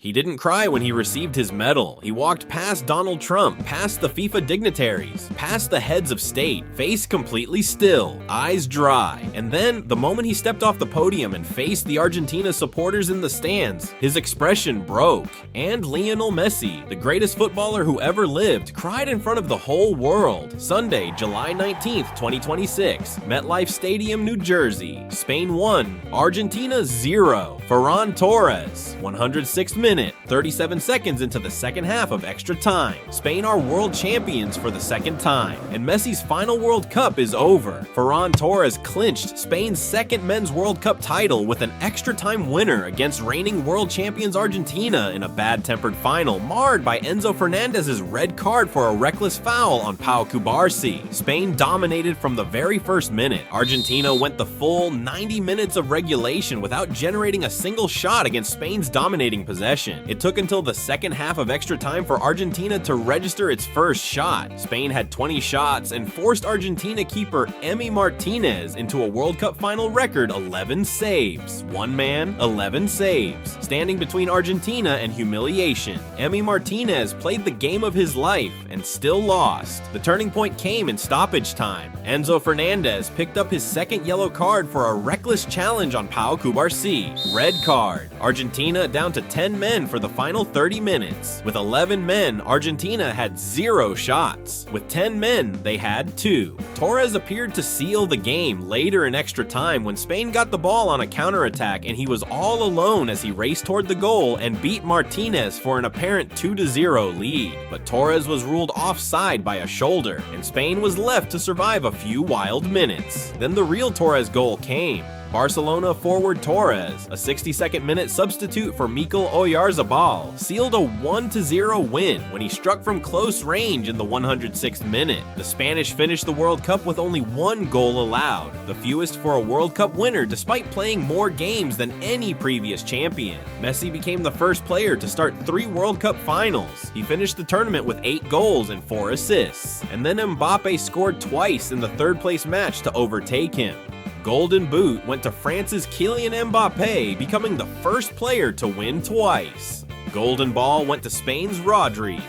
He didn't cry when he received his medal. He walked past Donald Trump, past the FIFA dignitaries, past the heads of state, face completely still, eyes dry. And then, the moment he stepped off the podium and faced the Argentina supporters in the stands, his expression broke. And Lionel Messi, the greatest footballer who ever lived, cried in front of the whole world. Sunday, July 19th, 2026, MetLife Stadium, New Jersey. Spain 1, Argentina 0. Ferran Torres, 106th minute, 37 seconds into the second half of extra time. Spain are world champions for the second time, and Messi's final World Cup is over. Ferran Torres clinched Spain's second Men's World Cup title with an extra time winner against reigning world champions Argentina in a bad-tempered final marred by Enzo Fernandez's red card for a reckless foul on Pau Cubarsí. Spain dominated from the very first minute. Argentina went the full 90 minutes of regulation without generating a single shot against Spain's dominating possession. It took until the second half of extra time for Argentina to register its first shot. Spain had 20 shots and forced Argentina keeper Emi Martinez into a World Cup final record 11 saves. One man, 11 saves. Standing between Argentina and humiliation, Emi Martinez played the game of his life and still lost. The turning point came in stoppage time. Enzo Fernandez picked up his second yellow card for a reckless challenge on Pau Cubarsí. Red card. Argentina down to 10 men for the final 30 minutes. With 11 men, Argentina had 0 shots. With 10 men, they had 2. Torres appeared to seal the game later in extra time when Spain got the ball on a counterattack and he was all alone as he raced toward the goal and beat Martinez for an apparent 2-0 lead. But Torres was ruled offside by a shoulder, and Spain was left to survive a few wild minutes. Then the real Torres goal came. Barcelona forward Torres, a 62nd minute substitute for Mikel Oyarzabal, sealed a 1-0 win when he struck from close range in the 106th minute. The Spanish finished the World Cup with only 1 goal allowed, the fewest for a World Cup winner despite playing more games than any previous champion. Messi became the first player to start 3 World Cup finals. He finished the tournament with 8 goals and 4 assists. And then Mbappe scored twice in the third-place match to overtake him. Golden Boot went to France's Kylian Mbappe, becoming the first player to win twice. Golden Ball went to Spain's Rodri.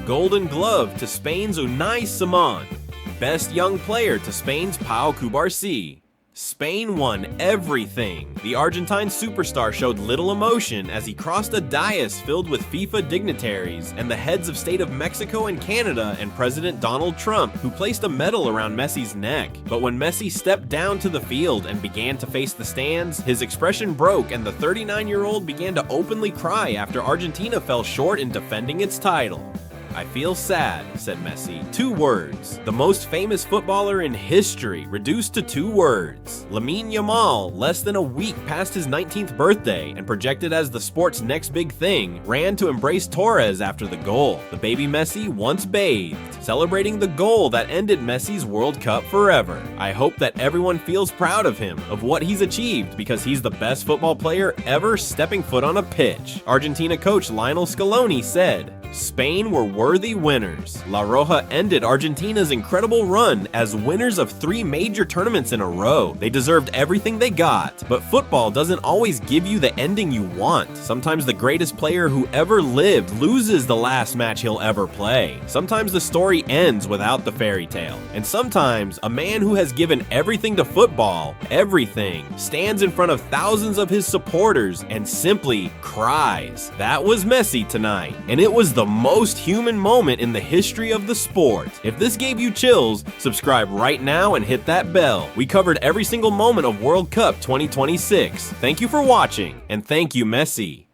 Golden Glove to Spain's Unai Simon. Best Young Player to Spain's Pau Cubarsí. Spain won everything. The Argentine superstar showed little emotion as he crossed a dais filled with FIFA dignitaries and the heads of state of Mexico and Canada and President Donald Trump, who placed a medal around Messi's neck. But when Messi stepped down to the field and began to face the stands, his expression broke and the 39-year-old began to openly cry after Argentina fell short in defending its title. "I feel sad," said Messi. 2 words. The most famous footballer in history, reduced to 2 words. Lamine Yamal, less than a week past his 19th birthday and projected as the sport's next big thing, ran to embrace Torres after the goal. The baby Messi once bathed, celebrating the goal that ended Messi's World Cup forever. I hope that everyone feels proud of him, of what he's achieved, because he's the best football player ever stepping foot on a pitch. Argentina coach Lionel Scaloni said, "Spain were worthy winners. La Roja ended Argentina's incredible run as winners of 3 major tournaments in a row. They deserved everything they got. But football doesn't always give you the ending you want. Sometimes the greatest player who ever lived loses the last match he'll ever play. Sometimes the story ends without the fairy tale. And sometimes a man who has given everything to football, everything, stands in front of thousands of his supporters and simply cries." That was Messi tonight, and it was the most human moment in the history of the sport. If this gave you chills, subscribe right now and hit that bell. We covered every single moment of World Cup 2026. Thank you for watching, and thank you, Messi.